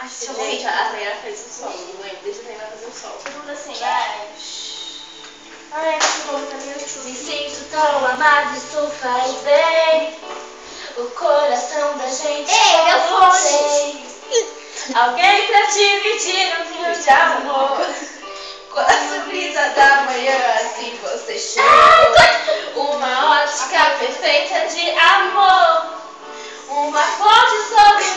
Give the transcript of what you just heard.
Gente, a Taylor fez o sol, não lembro. Deixa a Taylor fazer o sol. Todo mundo assim, ai, esse povo tá no YouTube. Me sinto tão amado, isso faz bem. O coração da gente. Ei, meu fone! Alguém pra dividir um rio de amor. Com a brisa da manhã, assim você chegou. Uma ótica perfeita de amor. Uma fonte sobre